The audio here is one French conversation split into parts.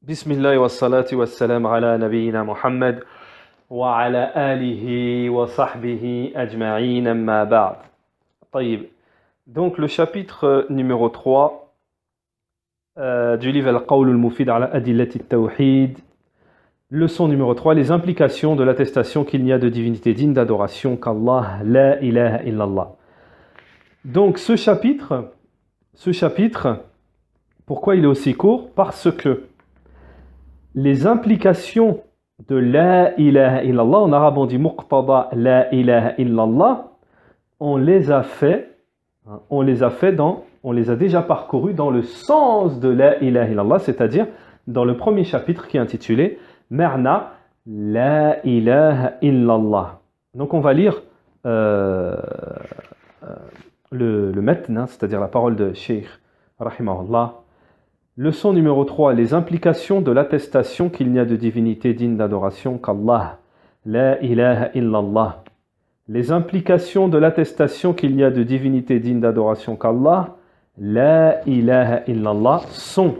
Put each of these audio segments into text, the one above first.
بسم الله والصلاة والسلام على نبينا محمد وعلى آله وصحبه أجمعين أما بعد. طيب. Donc le chapitre numéro 3 du livre Al-Qawl al-Mufid ala Adillati al-Tawhid, leçon numéro 3, les implications de l'attestation qu'il n'y a de divinité digne d'adoration qu'Allah, la ilaha illallah. Donc ce chapitre, pourquoi il est aussi court? Parce que les implications de la ilaha illallah, en arabe on dit muqtada la ilaha illallah, on les a déjà parcourus dans le sens de la ilaha illallah, c'est-à-dire dans le premier chapitre qui est intitulé Ma'na la ilaha illallah. Donc on va lire le matn, c'est-à-dire la parole de Cheikh rahimahullah. Leçon numéro 3, les implications de l'attestation qu'il n'y a de divinité digne d'adoration qu'Allah, la ilaha illallah. Les implications de l'attestation qu'il n'y a de divinité digne d'adoration qu'Allah, la ilaha illallah, sont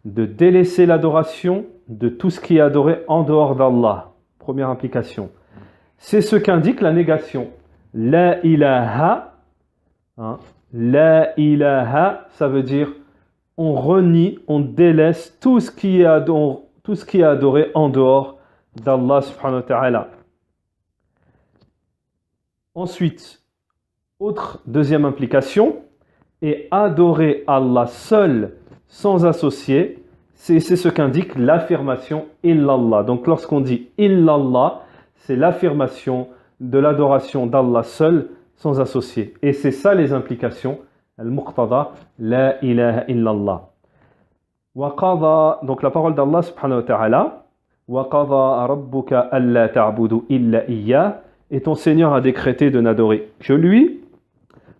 de délaisser l'adoration de tout ce qui est adoré en dehors d'Allah. Première implication. C'est ce qu'indique la négation. La ilaha, la ilaha, ça veut dire on renie, on délaisse tout ce qui est adoré en dehors d'Allah subhanahu wa ta'ala. Ensuite, deuxième implication, et adorer Allah seul, sans associer, c'est ce qu'indique l'affirmation illallah. Donc lorsqu'on dit illallah, c'est l'affirmation de l'adoration d'Allah seul, sans associer. Et c'est ça les implications. Al-Muqtada, la ilaha illallah. Wa qada, donc la parole d'Allah subhanahu wa ta'ala, wa qada rabbuka alla ta'budu illa iyyah, et ton Seigneur a décrété de n'adorer que lui.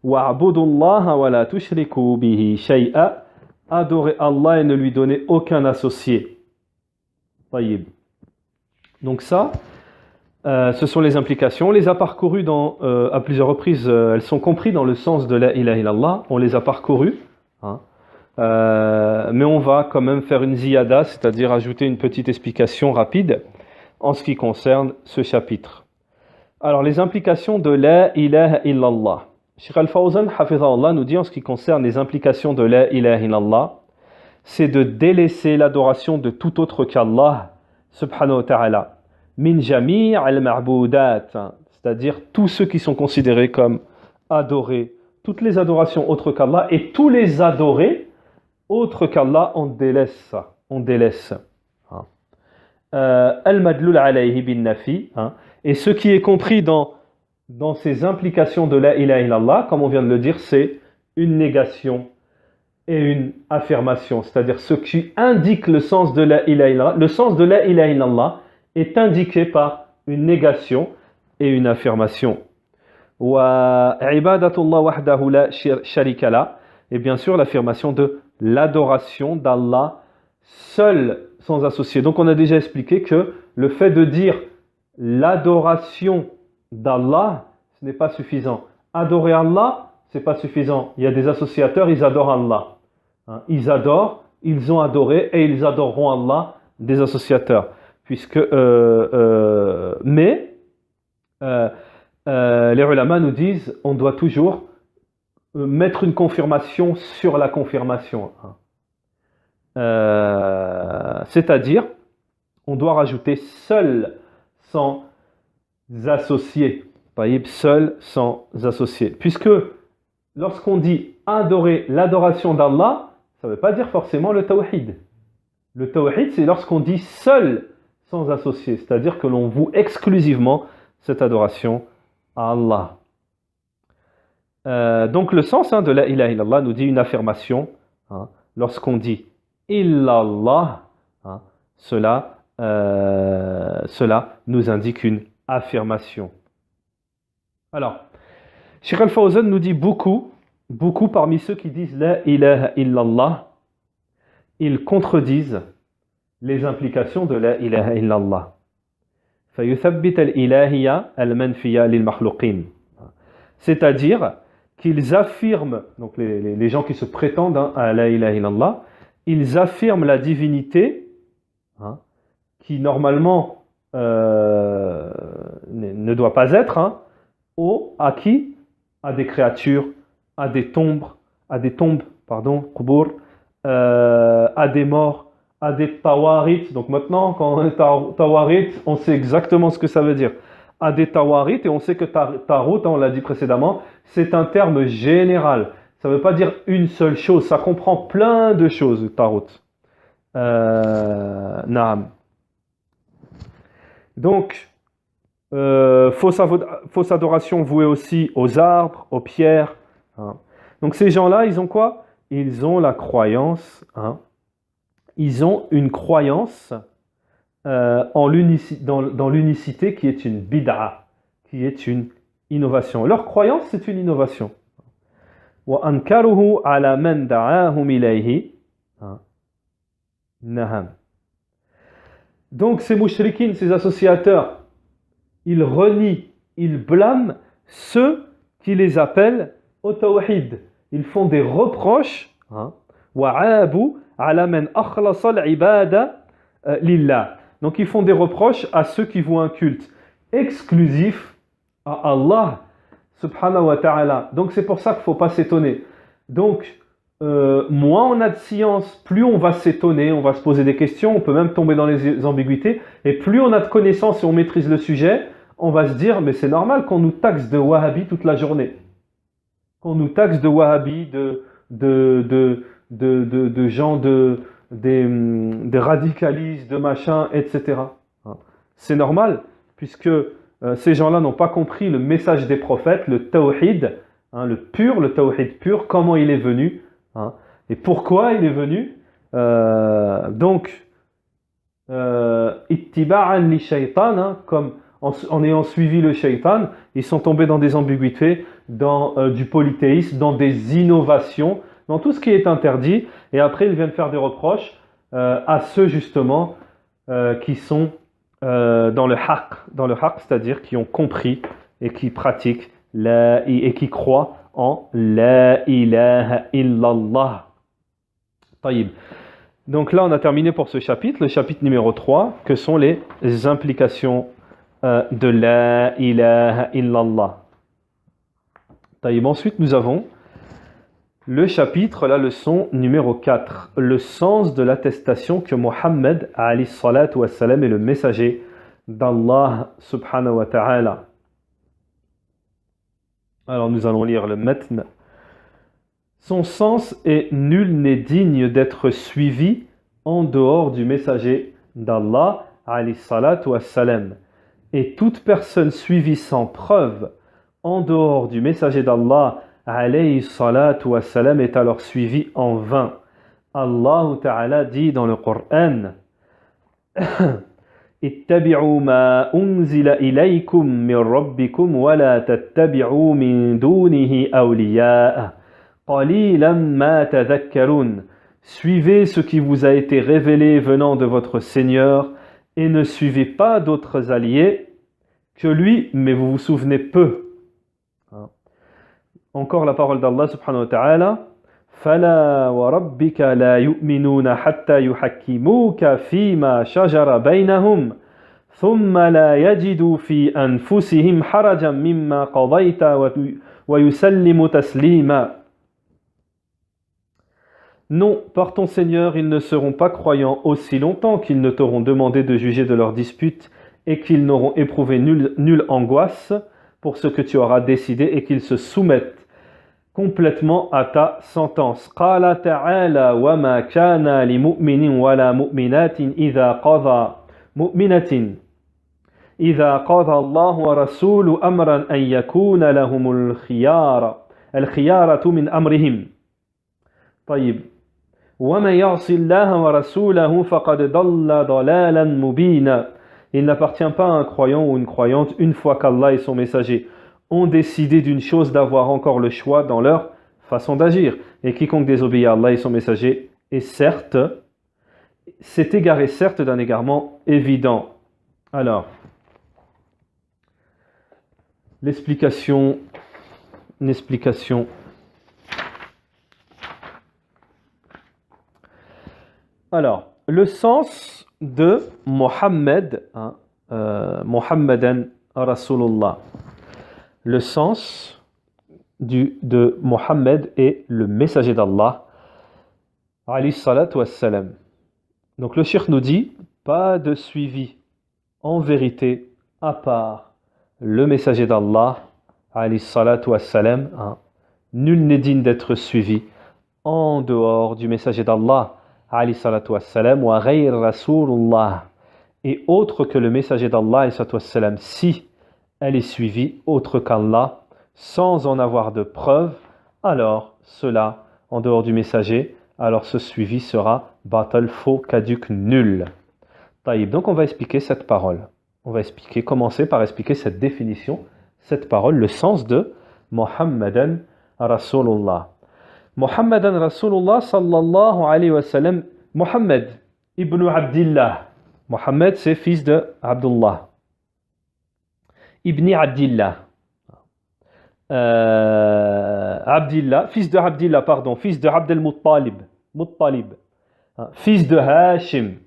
Wa abudullaha wa la tushriku bihi shay'a, adorer Allah et ne lui donner aucun associé. Tayyib. Donc ça, ce sont les implications. On les a parcourues à plusieurs reprises. Elles sont comprises dans le sens de la ilaha illallah. On les a parcourues. Mais on va quand même faire une ziyada, c'est-à-dire ajouter une petite explication rapide en ce qui concerne ce chapitre. Alors, les implications de la ilaha illallah. Cheikh Al-Fawzan, hafizahullah, nous dit en ce qui concerne les implications de la ilaha illallah, c'est de délaisser l'adoration de tout autre qu'Allah, subhanahu wa ta'ala. Min jami' al-ma'boudat, c'est-à-dire tous ceux qui sont considérés comme adorés, toutes les adorations autres qu'Allah, et tous les adorés autres qu'Allah, on délaisse. Al-madlul alayhi bin nafi, et ce qui est compris dans ces implications de la ilaha illallah, comme on vient de le dire, c'est une négation et une affirmation, c'est-à-dire ce qui indique le sens de la ilaha illallah. Le sens de la ilaha illallah est indiqué par une négation et une affirmation. Wa ibadatullah wahdahu la sharika la, et bien sûr l'affirmation de l'adoration d'Allah seul, sans associé. Donc on a déjà expliqué que le fait de dire l'adoration d'Allah, ce n'est pas suffisant. Adorer Allah, ce n'est pas suffisant. Il y a des associateurs, ils adorent Allah. Ils adorent, ils ont adoré et ils adoreront Allah, des associateurs. Mais les ulama nous disent on doit toujours mettre une confirmation sur la confirmation. C'est-à-dire, on doit rajouter seul sans associer. Seul sans associer. Puisque lorsqu'on dit adorer l'adoration d'Allah, ça ne veut pas dire forcément le tawhid. Le tawhid, c'est lorsqu'on dit seul sans associer, c'est-à-dire que l'on voue exclusivement cette adoration à Allah. Donc le sens de la ilaha illallah nous dit une affirmation. Lorsqu'on dit illallah, cela nous indique une affirmation. Alors, Cheikh Al-Fawzan nous dit beaucoup parmi ceux qui disent la ilaha illallah, ils contredisent les implications de la ilaha illallah. فَيُثَبِّتَ الْإِلَاهِيَّةَ الْمَنْفِيَّةَ لِلْمَخْلُقِينَ. C'est-à-dire qu'ils affirment, donc les gens qui se prétendent à la ilaha illallah, ils affirment la divinité, hein, qui normalement ne doit pas être, hein, à qui? À des créatures, à des tombes, qubur, à des morts, à des tawarit. Donc maintenant, quand on est tawarit, on sait exactement ce que ça veut dire. À des tawarit, et on sait que tarot, on l'a dit précédemment, c'est un terme général. Ça ne veut pas dire une seule chose, ça comprend plein de choses, tarot. Naam. Donc, fausse adoration vouée aussi aux arbres, aux pierres. Hein. Donc ces gens-là, ils ont quoi? Ils ont la croyance, hein, ils ont une croyance dans l'unicité qui est une bid'a, qui est une innovation. Leur croyance, c'est une innovation. وَأَنْكَرُهُ عَلَى مَنْ دَعَاهُمْ إِلَيْهِ. Naham. Donc ces mouchrikines, ces associateurs, ils renient, ils blâment ceux qui les appellent au tawhid. Ils font des reproches. وَعَابُوا عَلَى مَنْ أَخْلَصَ الْعِبَادَ لِلَّهِ. Donc ils font des reproches à ceux qui vouent un culte exclusif à Allah subhanahu wa ta'ala. Donc c'est pour ça qu'il ne faut pas s'étonner. Donc moins on a de science, plus on va s'étonner, on va se poser des questions, on peut même tomber dans les ambiguïtés, et plus on a de connaissances et on maîtrise le sujet, on va se dire, mais c'est normal qu'on nous taxe de wahhabi toute la journée. Qu'on nous taxe de wahhabi, de gens, des radicalistes, de machins, etc. C'est normal, puisque ces gens-là n'ont pas compris le message des prophètes, le tawhid, hein, le tawhid pur, comment il est venu, hein, et pourquoi il est venu. Donc, ittiba'an li shaytan, hein, comme en ayant suivi le shaytan, ils sont tombés dans des ambiguïtés, dans du polythéisme, dans des innovations, dans tout ce qui est interdit, et après ils viennent faire des reproches à ceux justement qui sont dans le haqq, c'est-à-dire qui ont compris et qui pratiquent et qui croient en la ilaha illallah. Taïb. Donc là on a terminé pour ce chapitre, le chapitre numéro 3, que sont les implications de la ilaha illallah. Taïb. Ensuite nous avons le chapitre, la leçon numéro 4, le sens de l'attestation que Mohammed alayhi salatu wassalam est le messager d'Allah subhanahu wa ta'ala. Alors nous allons lire le matn. Son sens est nul n'est digne d'être suivi en dehors du messager d'Allah alayhi salatu wassalam. Et toute personne suivie sans preuve en dehors du messager d'Allah alayhi salatu wassalam est alors suivi en vain. Allah Ta'ala dit dans le Coran ittabi'u ma unzila ilaykum min rabbikum wa la tattabi'u min dunihi awliya'a qalilan ma tadhakkarun. Suivez ce qui vous a été révélé venant de votre Seigneur et ne suivez pas d'autres alliés que lui, mais vous vous souvenez peu. Encore la parole d'Allah subhanahu wa ta'ala. فَلَا وَرَبِّكَ لَا يُؤْمِنُونَ حَتَّى يُحَكِّمُوكَ فِيمَا شَجَرَ بَيْنَهُمْ ثُمَّ لَا يَجِدُوا فِي أَنفُسِهِمْ حَرَجًا مِمَّا قَضَيْتَ وَيُسَلِّمُوا تَسْلِيمًا. Non, par ton Seigneur, ils ne seront pas croyants aussi longtemps qu'ils ne t'auront demandé de juger de leurs disputes et qu'ils n'auront éprouvé nulle angoisse pour ce que tu auras décidé et qu'ils se soumettent complètement à ta sentence. Qala ta'ala wa ma kana li mu'minin wa la mu'minatin idha qadha Allahu wa rasuluhu amran an yakuna lahumul khiyaratu min amrihim. طيب. وَمَنْ يَعْصِ اللَّهَ وَرَسُولَهُ فَقَدْ ضَلَّ ضَلَالًا مُبِينًا. Il n'appartient pas à un croyant ou une croyante, une fois qu'Allah et son messager ont décidé d'une chose, d'avoir encore le choix dans leur façon d'agir. Et quiconque désobéit à Allah et son messager s'est égaré certes d'un égarement évident. Alors, l'explication. Alors, le sens de Mohammed, Mohammedan Rasulullah. Le sens de Mohammed est le messager d'Allah, alayhi salatu wassalam. Donc le cheikh nous dit, pas de suivi en vérité à part le messager d'Allah, alayhi salatu wassalam. Nul n'est digne d'être suivi en dehors du messager d'Allah, alayhi salatu wassalam, wa ghayr rasulullah, et autre que le messager d'Allah, alayhi salatu wassalam, si elle est suivie autre qu'Allah, sans en avoir de preuve, alors cela, en dehors du messager, alors ce suivi sera batal, faux, caduc, nul. Taïb. Donc on va expliquer cette parole. On va commencer par expliquer cette définition, cette parole, le sens de Muhammadan Rasulullah. Muhammadan Rasulullah sallallahu alayhi wa sallam. Muhammad ibn Abdillah. Muhammad c'est fils de Abdullah. Ibn Abdillah. Abdillah, fils de Abdillah, pardon, fils de Abd al-Muttalib, fils de Hashim.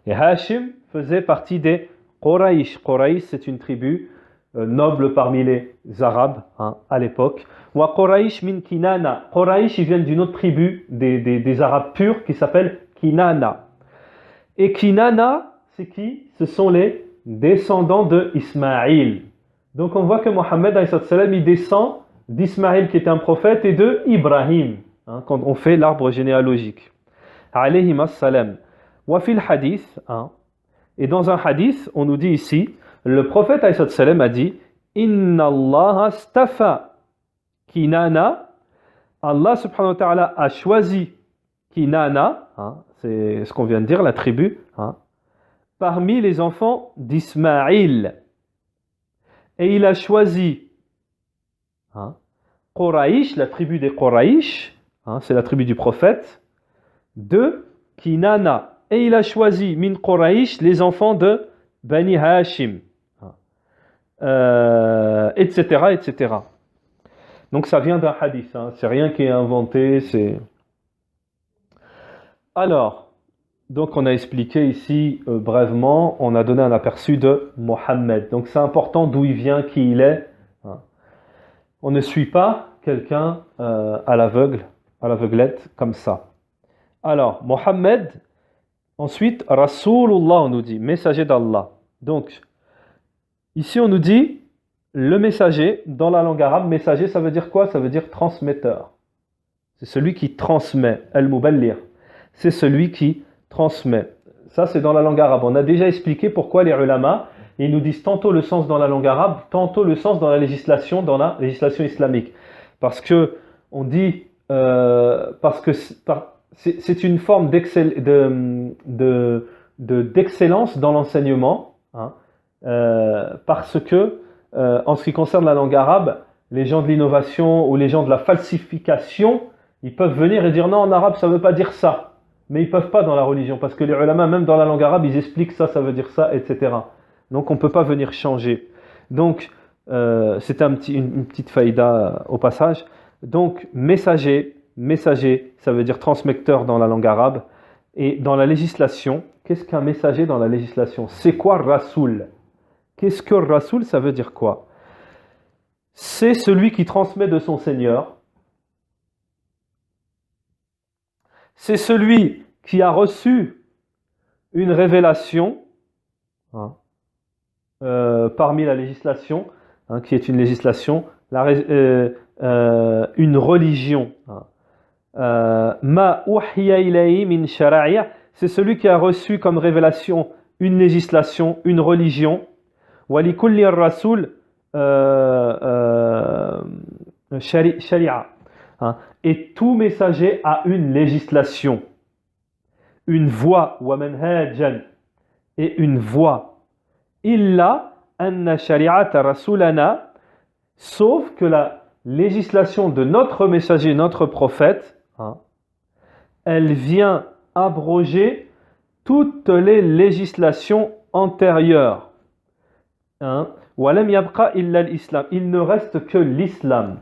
Et Hashim faisait partie des Quraysh. Quraysh, c'est une tribu noble parmi les Arabes à l'époque. Wa Quraysh min Kinana. Quraysh, ils viennent d'une autre tribu des Arabes purs qui s'appelle Kinana. Et Kinana, c'est qui? Ce sont les descendants de Ismaïl. Donc on voit que Mohammed il descend d'Ismaïl qui était un prophète et de Ibrahim, quand on fait l'arbre généalogique. Alayhim as-salam. Wa fil hadith, et dans un hadith, on nous dit ici, le prophète a dit Inna Allah astafa Kinana, Allah subhanahu wa ta'ala a choisi Kinana, c'est ce qu'on vient de dire, la tribu, parmi les enfants d'Ismaïl. Et il a choisi Quraysh, la tribu des Quraysh, c'est la tribu du prophète, de Kinana. Et il a choisi min Quraysh les enfants de Bani Hashim, etc., etc. Donc ça vient d'un hadith, c'est rien qui est inventé, c'est... Alors, donc on a expliqué ici brièvement, on a donné un aperçu de Mohammed. Donc c'est important d'où il vient, qui il est. On ne suit pas quelqu'un à l'aveuglette comme ça. Alors, Mohammed, ensuite, Rasulullah, on nous dit, messager d'Allah. Donc, ici on nous dit, le messager, dans la langue arabe, messager ça veut dire quoi? Ça veut dire transmetteur. C'est celui qui transmet, al-muballir. C'est celui qui transmet. Ça, c'est dans la langue arabe. On a déjà expliqué pourquoi les ulama, ils nous disent tantôt le sens dans la langue arabe, tantôt le sens dans la législation islamique. Parce que on dit, parce que c'est une forme d'excellence dans l'enseignement, parce que en ce qui concerne la langue arabe, les gens de l'innovation ou les gens de la falsification, ils peuvent venir et dire non, en arabe ça ne veut pas dire ça. Mais ils ne peuvent pas dans la religion, parce que les ulama, même dans la langue arabe, ils expliquent ça, ça veut dire ça, etc. Donc on ne peut pas venir changer. Donc c'est une petite faïda au passage. Donc messager, ça veut dire transmetteur dans la langue arabe. Et dans la législation, qu'est-ce qu'un messager dans la législation? C'est quoi Rasoul? Qu'est-ce que Rasoul, ça veut dire quoi? C'est celui qui transmet de son Seigneur. C'est celui qui a reçu une révélation parmi la législation, qui est une législation, une religion. Ma uhiya ilayhi min shara'i', c'est celui qui a reçu comme révélation une législation, une religion. Wa li kulli rasoul shari'a. Et tout messager a une législation, une voie, wa manhajan, et une voie. Illa anna shari'ata rasulana, sauf que la législation de notre messager, notre prophète, elle vient abroger toutes les législations antérieures. Walam yabqa illa l'islam. Il ne reste que l'islam.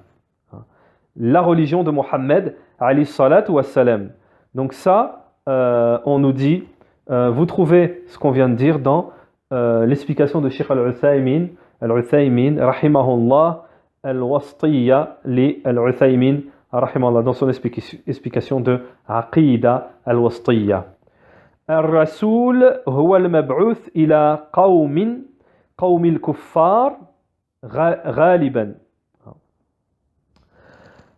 La religion de Mohammed, alayhi salatu wassalam. Donc ça, on nous dit, vous trouvez ce qu'on vient de dire dans l'explication de Cheikh Al-Uthaymin, rahimahullah, Al-Wastiyya li Al-Uthaymin, rahimahullah, dans son explication de Aqida Al-Wastiyya. Ar-Rasoul huwa al-mab'uth ila qawm al-kuffar ghaliban.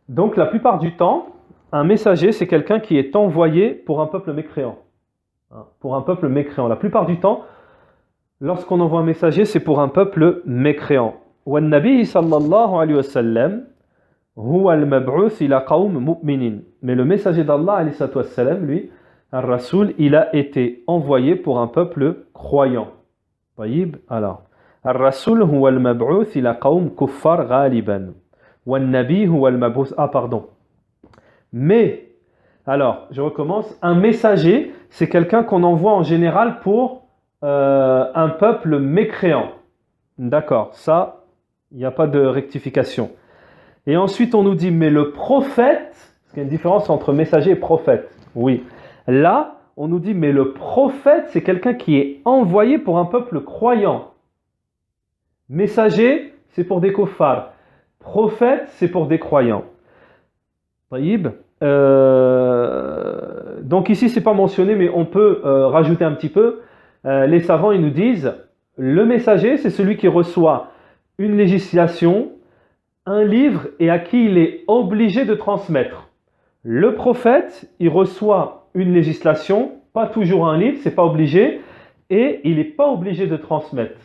Donc la plupart du temps, un messager, c'est quelqu'un qui est envoyé pour un peuple mécréant. Pour un peuple mécréant. La plupart du temps, lorsqu'on envoie un messager, c'est pour un peuple mécréant. وَالنَّبِي صلى الله عليه وسلم هو المبعوث إلى قوم مؤمنين. Mais le messager d'Allah, alayhi salatu wassalam, lui, Ar-Rasoul, il a été envoyé pour un peuple croyant. طيب, alors, Ar-Rasoul هو المبعوث إلى قوم كفار غالبا. وَالنَّبِي هو المبعوث. Ah, pardon. Mais, alors, je recommence. Un messager, c'est quelqu'un qu'on envoie en général pour un peuple mécréant. D'accord, ça, il n'y a pas de rectification. Et ensuite, on nous dit, mais le prophète, parce qu'il y a une différence entre messager et prophète. Oui. Là, on nous dit, mais le prophète, c'est quelqu'un qui est envoyé pour un peuple croyant. Messager, c'est pour des kuffars. Prophète, c'est pour des croyants. Taïb. Donc ici, c'est pas mentionné, mais on peut rajouter un petit peu. Les savants, ils nous disent, le messager, c'est celui qui reçoit une législation, un livre et à qui il est obligé de transmettre. Le prophète, il reçoit une législation, pas toujours un livre, c'est pas obligé, et il n'est pas obligé de transmettre.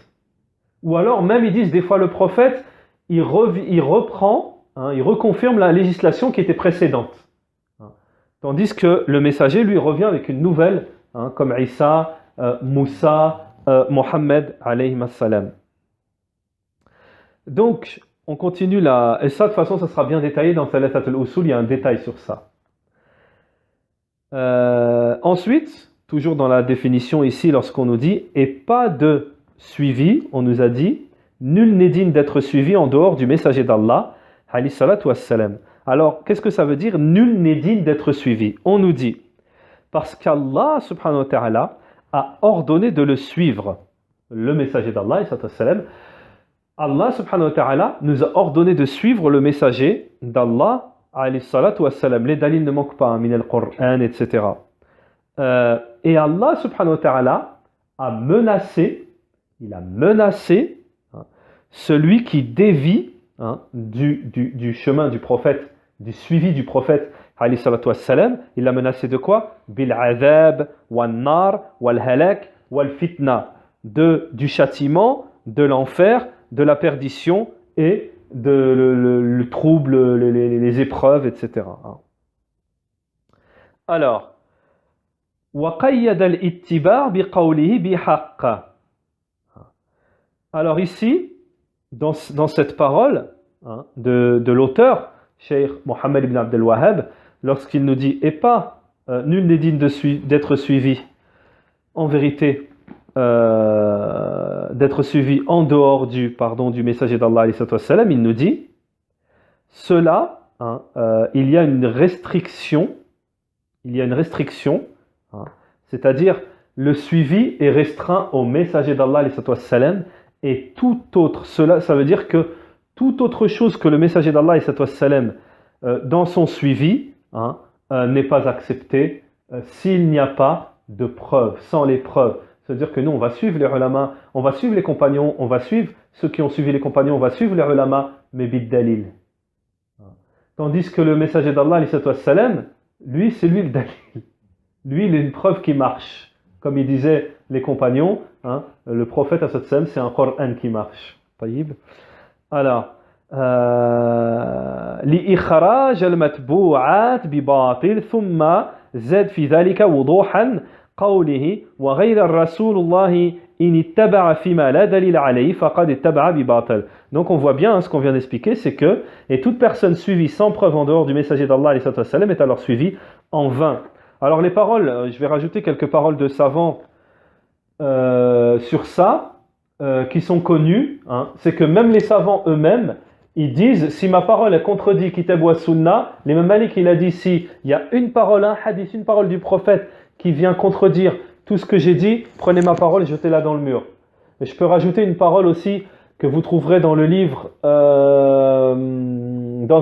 Ou alors, même ils disent des fois le prophète, il reprend, il reconfirme la législation qui était précédente. Tandis que le messager, lui, revient avec une nouvelle, comme Isa, Moussa, Mohammed, alayhi salam. Donc, on continue là, et ça de toute façon, ça sera bien détaillé dans Thalathat al-Usul, il y a un détail sur ça. Ensuite, toujours dans la définition ici, lorsqu'on nous dit « et pas de suivi », on nous a dit « nul n'est digne d'être suivi en dehors du messager d'Allah, alayhi salatu wassalam ». Alors, qu'est-ce que ça veut dire « nul n'est digne d'être suivi » On nous dit « parce qu'Allah subhanahu wa ta'ala a ordonné de le suivre ». Le messager d'Allah, alayhi salatu wassalam, Allah subhanahu wa ta'ala nous a ordonné de suivre le messager d'Allah, alayhi salatu wassalam. Les dalils ne manquent pas, min al-Qur'an, etc. Et Allah subhanahu wa ta'ala a menacé, il a menacé celui qui dévie du chemin du prophète, du suivi du prophète, alayhi salatu wassalam. Il l'a menacé de quoi? Bil azab, wal nar, wal halak, wal fitna. Du châtiment, de l'enfer, de la perdition et le trouble, les épreuves, etc. Alors, وَقَيَّدَ الْإِتِّبَاعِ بِقَوْلِهِ بِحَقٍّ. Alors ici, dans cette parole de l'auteur, Cheikh Mohammed ibn Abdel Wahhab, lorsqu'il nous dit « et pas, nul n'est digne d'être suivi en vérité », d'être suivi en dehors du messager d'Allah, il nous dit cela, il y a une restriction, c'est-à-dire le suivi est restreint au messager d'Allah, et tout autre, ça veut dire que toute autre chose que le messager d'Allah, dans son suivi, n'est pas accepté s'il n'y a pas de preuves, sans les preuves. C'est-à-dire que nous, on va suivre les ulama, on va suivre les compagnons, on va suivre ceux qui ont suivi les compagnons, on va suivre les ulama, mais bid dalil. Tandis que le messager d'Allah, lui, c'est lui le dalil. Lui, il est une preuve qui marche. Comme il disait les compagnons, le prophète, c'est un Coran qui marche. طيب. Alors, لإخراج المتبوعات بباطل ثم زاد في ذلك وضوحا قوله وغير الرسول الله إن اتبع فيما لا دليل عليه فقد اتبع بباطل. Donc on voit bien ce qu'on vient d'expliquer, c'est que et toute personne suivie sans preuve en dehors du messager d'Allah est alors suivie en vain. Alors les paroles, je vais rajouter quelques paroles de savants sur ça qui sont connues, c'est que même les savants eux-mêmes ils disent, si ma parole est contredit Kitab wa Sunna, l'imam Malik il a dit, si il y a une parole, un hadith, une parole du prophète qui vient contredire tout ce que j'ai dit, prenez ma parole et jetez-la dans le mur. Et je peux rajouter une parole aussi que vous trouverez dans le livre, dans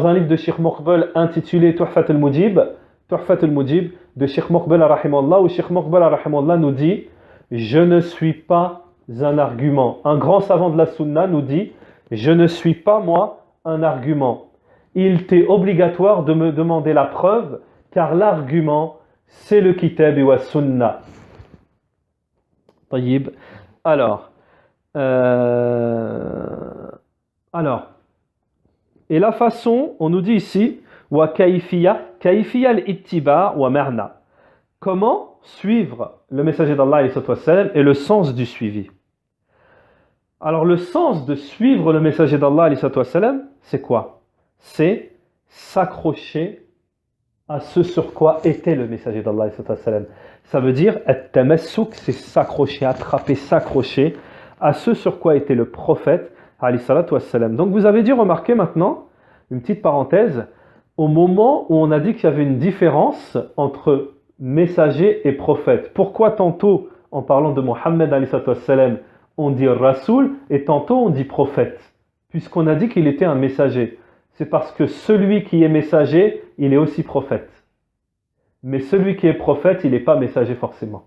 un livre de Cheikh Moqbel intitulé Tuhfat al-Mujib, de Cheikh Moqbel rahimallah, où Cheikh Moqbel rahimallah nous dit: je ne suis pas un argument. Un grand savant de la sunna nous dit: je ne suis pas moi un argument. Il t'est obligatoire de me demander la preuve, car l'argument c'est le kitab wa sunna. Tayyib. Alors, et la façon, on nous dit ici, wa kayfiya al-ittiba wa marna. Comment suivre le messager d'Allah et le sens du suivi. Alors le sens de suivre le messager d'Allah, c'est quoi? C'est s'accrocher à ce sur quoi était le messager d'Allah. Ça veut dire at-tamassuk, c'est s'accrocher, attraper, s'accrocher à ce sur quoi était le prophète. Donc vous avez dû remarquer maintenant, une petite parenthèse, au moment où on a dit qu'il y avait une différence entre messager et prophète. Pourquoi tantôt, en parlant de Mohammed, on dit Rasoul, et tantôt on dit prophète, puisqu'on a dit qu'il était un messager? C'est parce que celui qui est messager, il est aussi prophète. Mais celui qui est prophète, il n'est pas messager forcément.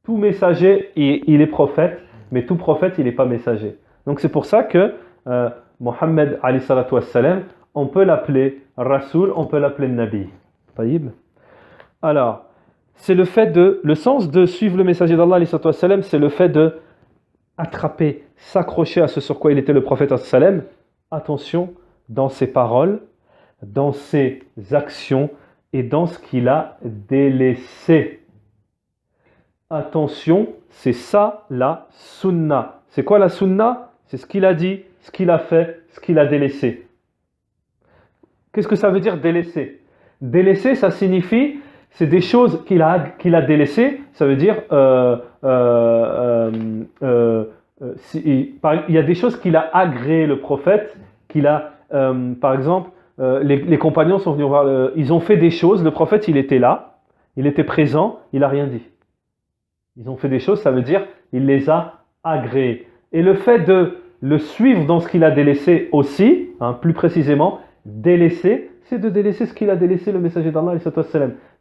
Tout messager, il est prophète, mais tout prophète, il n'est pas messager. Donc c'est pour ça que Mohammed, on peut l'appeler Rasoul, on peut l'appeler Nabi. Taïb. Alors, c'est le sens de suivre le messager d'Allah, c'est le fait de attraper, s'accrocher à ce sur quoi il était le prophète. Attention, dans ses paroles, dans ses actions et dans ce qu'il a délaissé. Attention, c'est ça la sunna. C'est quoi la sunna? C'est ce qu'il a dit, ce qu'il a fait, ce qu'il a délaissé. Qu'est-ce que ça veut dire délaisser? Délaisser, ça signifie, c'est des choses qu'il a délaissées. Ça veut dire, il y a des choses qu'il a agréées le prophète, par exemple, les compagnons sont venus voir, ils ont fait des choses, le prophète il était là, il était présent, il n'a rien dit. Ils ont fait des choses, ça veut dire, il les a agréées. Et le fait de le suivre dans ce qu'il a délaissé aussi, plus précisément, délaisser, c'est de délaisser ce qu'il a délaissé le messager d'Allah.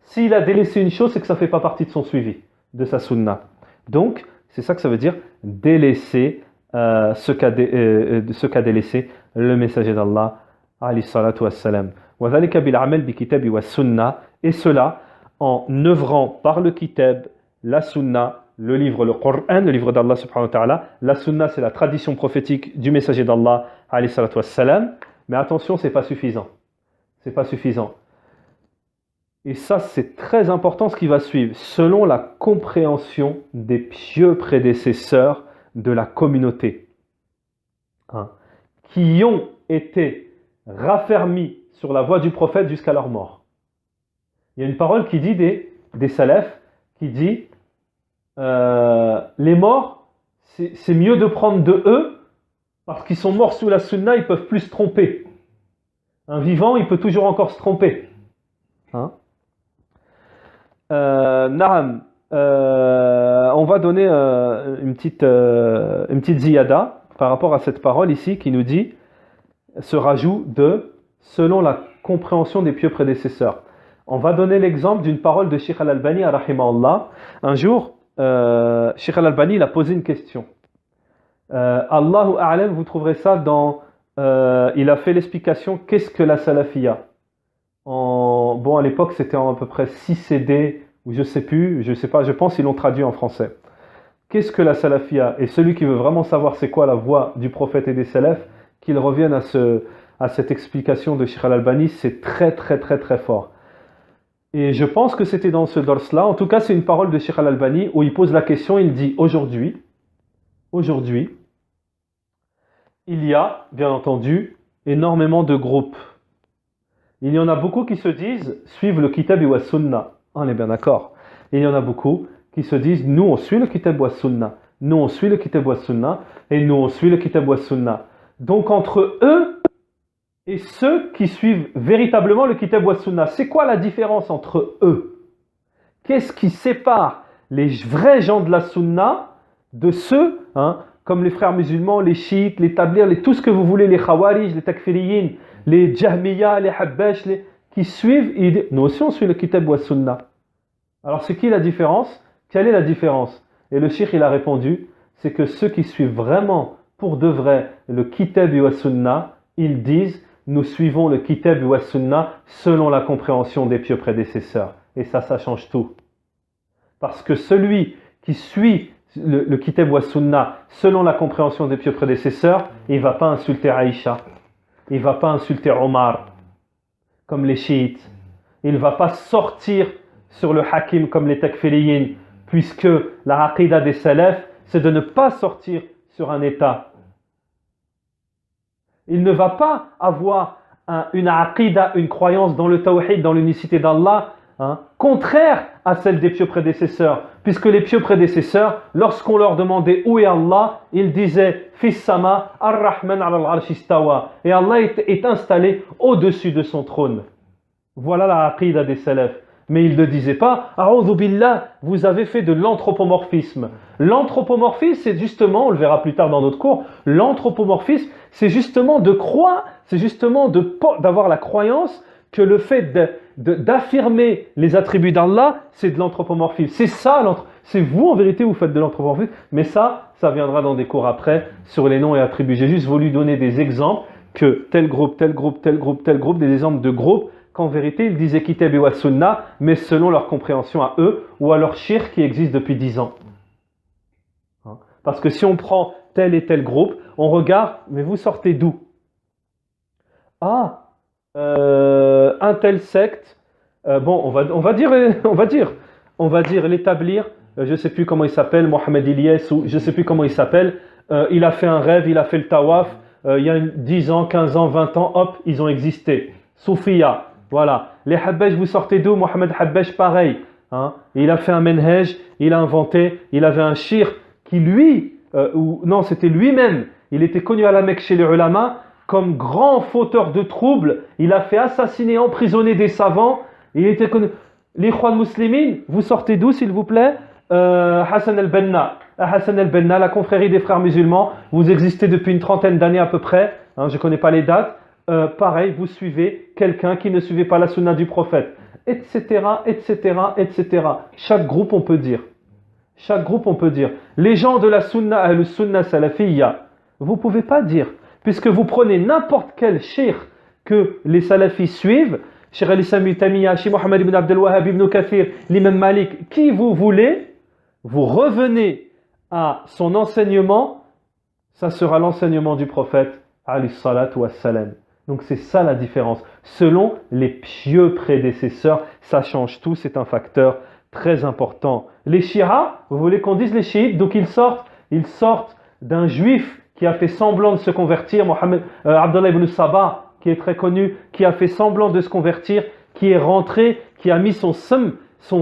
S'il a délaissé une chose, c'est que ça ne fait pas partie de son suivi, de sa sunna. Donc, c'est ça que ça veut dire, délaisser ce qu'a délaissé le messager d'Allah. Et cela en œuvrant par le kitab, la sunna, le livre, le Coran, le livre d'Allah subhanahu wa ta'ala. La sunna, c'est la tradition prophétique du messager d'Allah, mais attention, c'est pas suffisant. C'est pas suffisant. Et ça, c'est très important ce qui va suivre. Selon la compréhension des pieux prédécesseurs de la communauté, qui ont été raffermis sur la voie du prophète jusqu'à leur mort. Il y a une parole qui dit des salafs, qui dit les morts, c'est mieux de prendre de eux, parce qu'ils sont morts sous la sunna, ils ne peuvent plus se tromper. Un vivant, il peut toujours encore se tromper. Na'am, on va donner une petite ziyada par rapport à cette parole ici qui nous dit ce rajout de selon la compréhension des pieux prédécesseurs. On va donner l'exemple d'une parole de Sheikh Al-Albani rahimahullah. Un jour, Sheikh Al-Albani il a posé une question. Allahu a'lam, vous trouverez ça dans il a fait l'explication qu'est-ce que la salafia. À l'époque c'était en à peu près 6 CD ou je sais pas, je pense qu'ils l'ont traduit en français. Qu'est-ce que la salafia? Et celui qui veut vraiment savoir c'est quoi la voie du prophète et des salafs, qu'il revienne à cette explication de Sheikh Al-Albani, c'est très très très très fort. Et je pense que c'était dans ce dors-là, en tout cas c'est une parole de Sheikh Al-Albani où il pose la question, il dit aujourd'hui, il y a, bien entendu, énormément de groupes. Il y en a beaucoup qui se disent suivre le kitab wa sunna. On est bien d'accord. Il y en a beaucoup qui se disent nous on suit le kitab wa sunna. Nous on suit le kitab wa sunna. Et nous on suit le kitab wa sunna. Donc entre eux et ceux qui suivent véritablement le kitab wa sunna, c'est quoi la différence entre eux? Qu'est-ce qui sépare les vrais gens de la sunna de ceux, comme les frères musulmans, les chiites, les tablirs, tout ce que vous voulez, les khawarij, les takfiriyin, les jahmiya, les habbash, qui suivent, nous aussi on suit le kitab wa sunna. Alors c'est qui la différence? Quelle est la différence? Et le cheikh il a répondu, c'est que ceux qui suivent vraiment pour de vrai le kitab wa sunna, ils disent, nous suivons le kitab wa sunna selon la compréhension des pieux prédécesseurs. Et ça change tout. Parce que celui qui suit le kitab wa sunna selon la compréhension des pieux prédécesseurs, il ne va pas insulter Aïcha, il ne va pas insulter Omar, comme les chiites, il ne va pas sortir sur le hakim comme les takfiriyin, puisque la aqida des salafs, c'est de ne pas sortir sur un état. Il ne va pas avoir une aqida, une croyance dans le tawhid, dans l'unicité d'Allah, contraire à celle des pieux prédécesseurs, puisque les pieux prédécesseurs, lorsqu'on leur demandait où est Allah, ils disaient Fis sama ar-Rahman al-Arsh istawa, et Allah est installé au-dessus de son trône. Voilà la aqida des salafs. Mais ils ne disaient pas A'udhu billah, vous avez fait de l'anthropomorphisme. L'anthropomorphisme, c'est justement, on le verra plus tard dans notre cours, l'anthropomorphisme, c'est justement de croire, c'est justement d'avoir la croyance que le fait d'affirmer les attributs d'Allah, c'est de l'anthropomorphisme. C'est ça, c'est vous en vérité, vous faites de l'anthropomorphisme, mais ça viendra dans des cours après sur les noms et attributs. J'ai juste voulu donner des exemples que tel groupe, tel groupe, tel groupe, tel groupe, des exemples de groupes qu'en vérité ils disaient kitab wa sunna, mais selon leur compréhension à eux ou à leur shirk qui existe depuis 10 ans. Parce que si on prend tel et tel groupe, on regarde, mais vous sortez d'où? Un tel secte, on va dire l'établir, je ne sais plus comment il s'appelle, Mohamed Ilyes, ou je ne sais plus comment il s'appelle, il a fait un rêve, il a fait le tawaf, il y a 10 ans, 15 ans, 20 ans, hop, ils ont existé. Soufiya, voilà. Les Habbash, vous sortez d'où? Mohamed Habbash, pareil. Il a fait un menhej, il a inventé, il avait un shir qui c'était lui-même, il était connu à la Mecque chez les ulama comme grand fauteur de troubles, il a fait assassiner, emprisonner des savants, il était connu. Les Ikhwan Muslimin, vous sortez d'où s'il vous plaît? Hassan al-Banna. Hassan al-Banna, la confrérie des frères musulmans, vous existez depuis une trentaine d'années à peu près, je ne connais pas les dates. Pareil, vous suivez quelqu'un qui ne suivait pas la sunna du prophète, etc., etc., etc. Chaque groupe, on peut dire. Chaque groupe, on peut dire. Les gens de la sunna, le sunna salafiyya, vous ne pouvez pas dire, puisque vous prenez n'importe quel cheikh que les salafis suivent, Cheikh al-Islam ibn Taymiyyah, Cheikh Mohammed ibn Abdel Wahhab ibn Kathir, l'imam Malik, qui vous voulez, vous revenez à son enseignement, ça sera l'enseignement du prophète, alayhi salatu wassalam. Donc c'est ça la différence. Selon les pieux prédécesseurs, ça change tout, c'est un facteur très important. Les Shia, vous voulez qu'on dise les chiites, donc ils sortent d'un juif qui a fait semblant de se convertir, Abdullah ibn Sabah, qui est très connu, qui a fait semblant de se convertir, qui est rentré, qui a mis son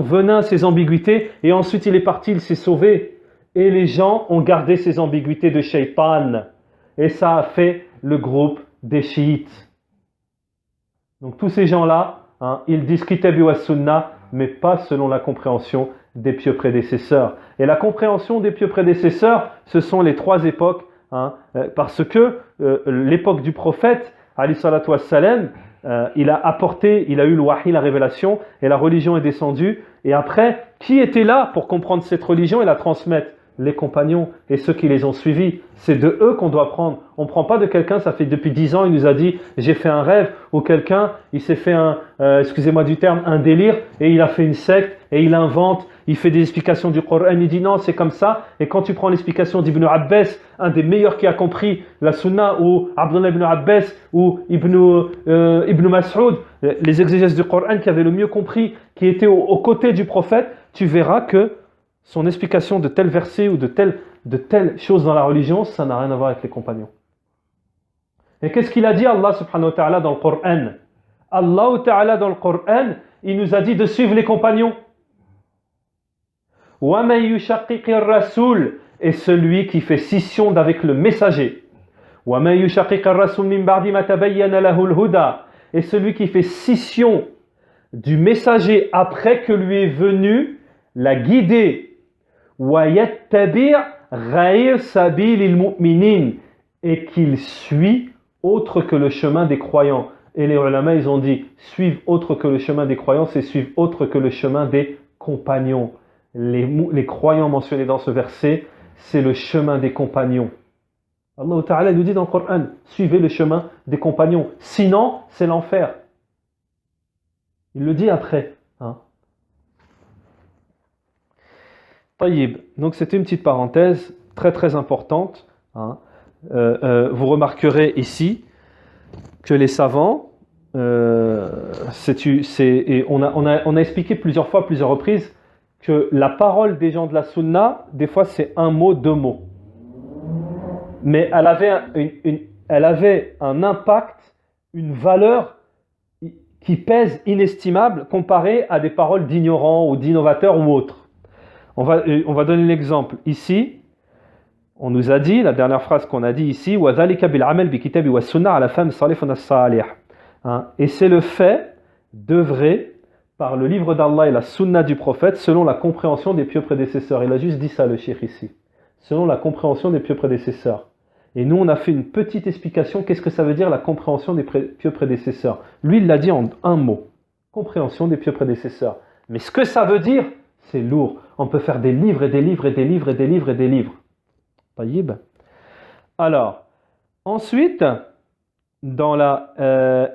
venin, ses ambiguïtés, et ensuite il est parti, il s'est sauvé. Et les gens ont gardé ces ambiguïtés de shaitan. Et ça a fait le groupe des chiites. Donc tous ces gens-là, ils disent kitab wa sunna, mais pas selon la compréhension des pieux prédécesseurs. Et la compréhension des pieux prédécesseurs, ce sont les 3 époques, parce que l'époque du prophète, alayhi salatu wassalam, il a eu le wahi, la révélation, et la religion est descendue. Et après, qui était là pour comprendre cette religion et la transmettre? Les compagnons et ceux qui les ont suivis. C'est de eux qu'on doit prendre. On ne prend pas de quelqu'un, ça fait depuis 10 ans, il nous a dit j'ai fait un rêve, ou quelqu'un, il s'est fait excusez-moi du terme, un délire, et il a fait une secte, et il invente, il fait des explications du Coran, il dit non, c'est comme ça. Et quand tu prends l'explication d'Ibn Abbas, un des meilleurs qui a compris la sunna, ou Abdullah ibn Abbas, ou Ibn Mas'ud, les exégèses du Coran qui avaient le mieux compris, qui étaient aux côtés du prophète, tu verras que son explication de tel verset ou de telle chose dans la religion, ça n'a rien à voir avec les compagnons. Et qu'est-ce qu'il a dit Allah subhanahu wa ta'ala dans le Coran? Allah ta'ala dans le Coran, il nous a dit de suivre les compagnons. وَمَن يُشَقِّقِ الرَّسُولِ, et celui qui fait scission d'avec le messager. وَمَن يُشَقِّقِ الرَّسُولِ مِن بَعْدِ مَا تَبَيَّنَ لَهُ الْهُدَى, et celui qui fait scission du messager après que lui est venu l'a guidé. وَيَتَّبِعْ غَيْرَ سَبِيلِ الْمُؤْمِنِينَ et qu'il suit autre que le chemin des croyants. Et les ulama, ils ont dit, suivre autre que le chemin des croyants, c'est suivre autre que le chemin des compagnons. Les croyants mentionnés dans ce verset, c'est le chemin des compagnons. Allah Ta'ala nous dit dans le Coran, suivez le chemin des compagnons, sinon c'est l'enfer. Il le dit après. Hein. Taïb. Donc c'était une petite parenthèse très très importante. Hein. Vous remarquerez ici que les savants, on a expliqué plusieurs fois, plusieurs reprises, que la parole des gens de la Sunna, des fois c'est un mot, deux mots. Mais elle avait un impact, une valeur qui pèse inestimable comparée à des paroles d'ignorants ou d'innovateurs ou autres. On va donner l'exemple. Ici, on nous a dit, la dernière phrase qu'on a dit ici, وَذَلِكَ بِالْعَمَلْ بِكِتَابِ وَالسُّنَّةِ عَلَى فَهْمِ السَّلَفِ الصَّالِحِ. Et c'est le fait d'œuvrer par le livre d'Allah et la sunna du prophète selon la compréhension des pieux prédécesseurs. Il a juste dit ça, le cheikh ici. Selon la compréhension des pieux prédécesseurs. Et nous, on a fait une petite explication. Qu'est-ce que ça veut dire la compréhension des pieux prédécesseurs? Lui, il l'a dit en un mot. Compréhension des pieux prédécesseurs. Mais ce que ça veut dire, c'est lourd. On peut faire des livres et des livres et des livres et des livres et des livres. Taïb. Alors, ensuite, dans la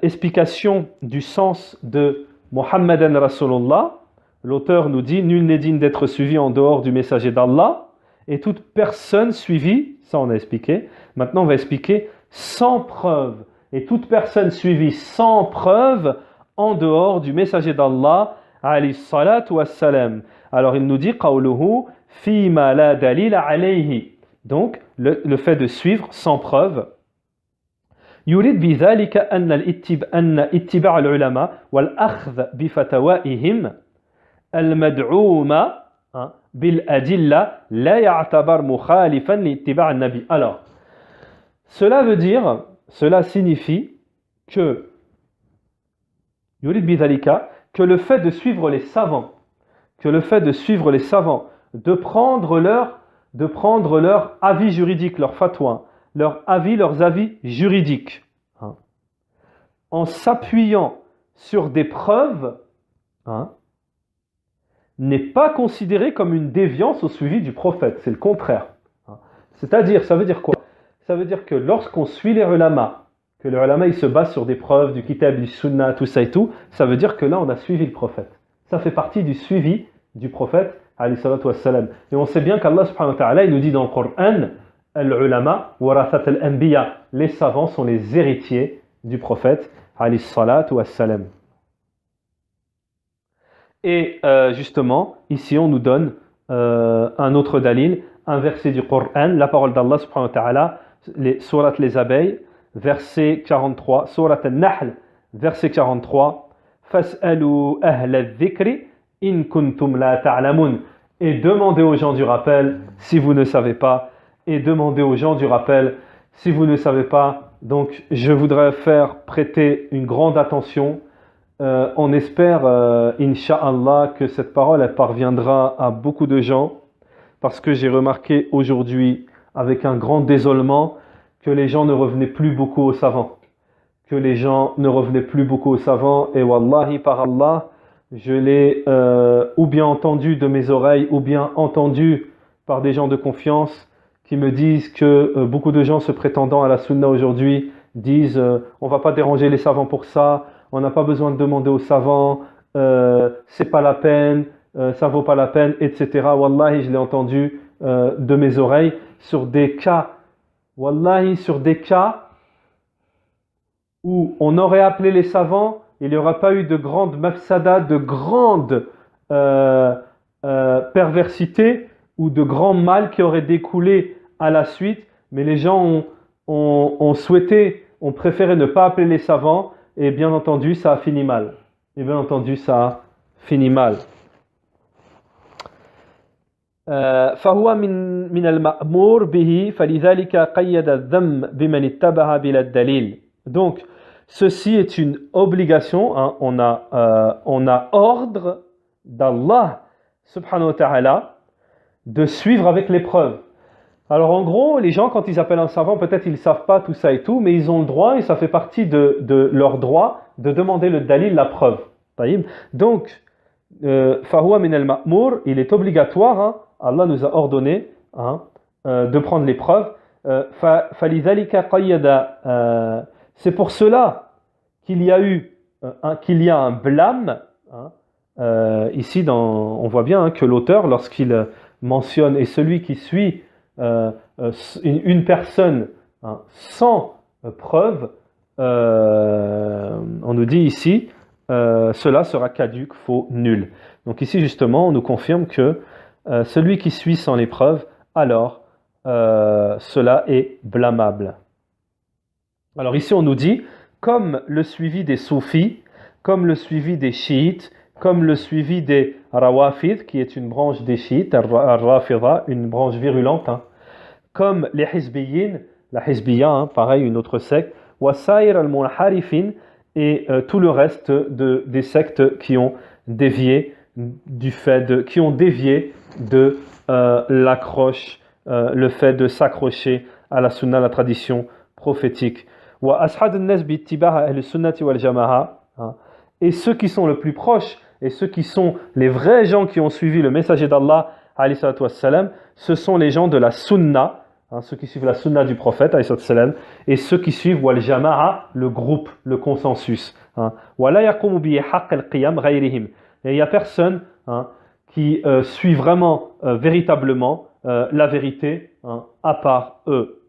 explication du sens de Muhammadan Rasulullah, l'auteur nous dit « Nul n'est digne d'être suivi en dehors du messager d'Allah, et toute personne suivie, ça on a expliqué, maintenant on va expliquer sans preuve, et toute personne suivie sans preuve en dehors du messager d'Allah, alayhi salatu wassalam. » Alors il nous dit « Qawluhu fi ma la dalil alayhi » Donc, le fait de suivre sans preuve. يريد بذلك أن اتباع العلماء والأخذ بفتوائهم المدعومة بالأدلة لا يعتبر مخالفا لاتباع النبي. Alors, cela signifie que يريد بذلك que le fait de suivre les savants, de prendre leur avis juridique, leur fatwa, leurs avis juridiques, hein, en s'appuyant sur des preuves, hein, n'est pas considéré comme une déviance au suivi du prophète. C'est le contraire. Hein. C'est-à-dire, ça veut dire quoi? Ça veut dire que lorsqu'on suit les ulama, que les ulama ils se basent sur des preuves du kitab, du sunna, tout ça et tout, ça veut dire que là on a suivi le prophète. Ça fait partie du suivi du prophète. Et on sait bien qu'Allah subhanahu wa ta'ala il nous dit dans le Coran al-ulama warathat al-anbiya, les savants sont les héritiers du prophète alayhi salatu wassalam. Et justement ici on nous donne un autre dalil, un verset du Coran, la parole d'Allah subhanahu wa ta'ala, les sourates les abeilles, verset 43, sourate al-Nahl, verset 43, fas'alu ahla al-dhikri in kuntum la ta'lamun. Et demandez aux gens du rappel si vous ne savez pas. Et demandez aux gens du rappel si vous ne savez pas. Donc, je voudrais faire prêter une grande attention. On espère, Inch'Allah, que cette parole elle parviendra à beaucoup de gens. Parce que j'ai remarqué aujourd'hui, avec un grand désolement, que les gens ne revenaient plus beaucoup aux savants. Et wallahi, par Allah, je l'ai ou bien entendu de mes oreilles, ou bien entendu par des gens de confiance qui me disent que beaucoup de gens se prétendant à la sunna aujourd'hui disent on va pas déranger les savants pour ça, on n'a pas besoin de demander aux savants, c'est pas la peine, ça vaut pas la peine, etc. Wallahi, je l'ai entendu de mes oreilles sur des cas, où on aurait appelé les savants, il n'y aura pas eu de grande mafsada, de grande perversité ou de grand mal qui aurait découlé à la suite, mais les gens ont préféré ne pas appeler les savants, et bien entendu ça a fini mal. فهو من المأمور به فلذلك قيد الذم بمن اتبع بلا الدليل. Donc ceci est une obligation, hein, on a ordre d'Allah subhanahu wa ta'ala de suivre avec l'épreuve. Alors en gros, les gens quand ils appellent un savant, peut-être ils ne savent pas tout ça et tout, mais ils ont le droit, et ça fait partie de leur droit, de demander le dalil, la preuve. Donc, fahuwa min al-ma'mour, il est obligatoire, hein, Allah nous a ordonné de prendre l'épreuve. C'est pour cela qu'il y a un blâme. Ici, on voit bien que l'auteur, lorsqu'il mentionne, et celui qui suit une personne sans preuve, on nous dit ici, cela sera caduc, faux, nul. Donc ici, justement, on nous confirme que celui qui suit sans l'épreuve, alors cela est blâmable. Alors ici, on nous dit, comme le suivi des soufis, comme le suivi des chiites, comme le suivi des rawafid, qui est une branche des chiites, rafida, une branche virulente, comme les hizbiyin, la hizbiya, pareil, une autre secte, wasair al-munharifin, et tout le reste des sectes qui ont dévié qui ont dévié de l'accroche, le fait de s'accrocher à la sunna, la tradition prophétique. Et ceux qui sont le plus proches, et ceux qui sont les vrais gens qui ont suivi le messager d'Allah, ce sont les gens de la sunna, ceux qui suivent la sunna du prophète, et ceux qui suivent wal jama'a, le groupe, le consensus. Et il n'y a personne qui suit vraiment, véritablement la vérité à part eux.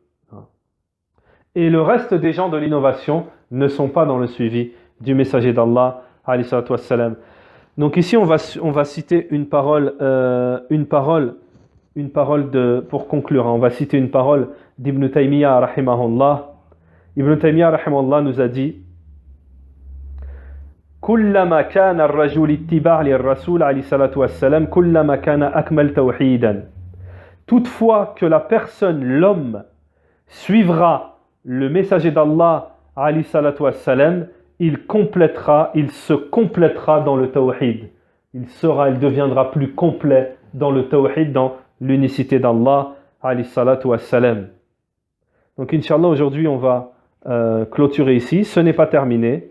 Et le reste des gens de l'innovation ne sont pas dans le suivi du messager d'Allah. Donc ici on va citer une parole pour conclure. On va citer une parole d'Ibn Taymiyyah rahimahullah. Ibn Taymiyyah rahimahullah nous a dit: كلما كان الرجل اتباع للرسول عليه الصلاة والسلام كلما كان أكمل توحيدا. Toutefois que la personne, l'homme, suivra le messager d'Allah alayhi salatu wassalam, il se complétera dans le tawhid. Il deviendra plus complet dans le tawhid, dans l'unicité d'Allah alayhi salatu wassalam. Donc Inch'Allah, aujourd'hui on va clôturer ici. Ce n'est pas terminé.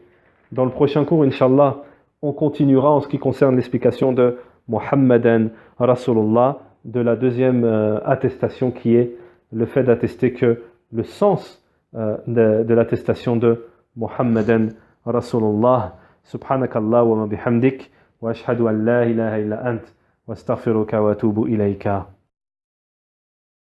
Dans le prochain cours, Inch'Allah, on continuera en ce qui concerne l'explication de Muhammadan Rasulullah, de la deuxième attestation qui est le fait d'attester que le sens de l'attestation de Muhammadan Rasulullah. Subhanakallah wa bihamdik wa ashhadu an la ilaha illa ant wa astaghfiruka wa atubu ilayka.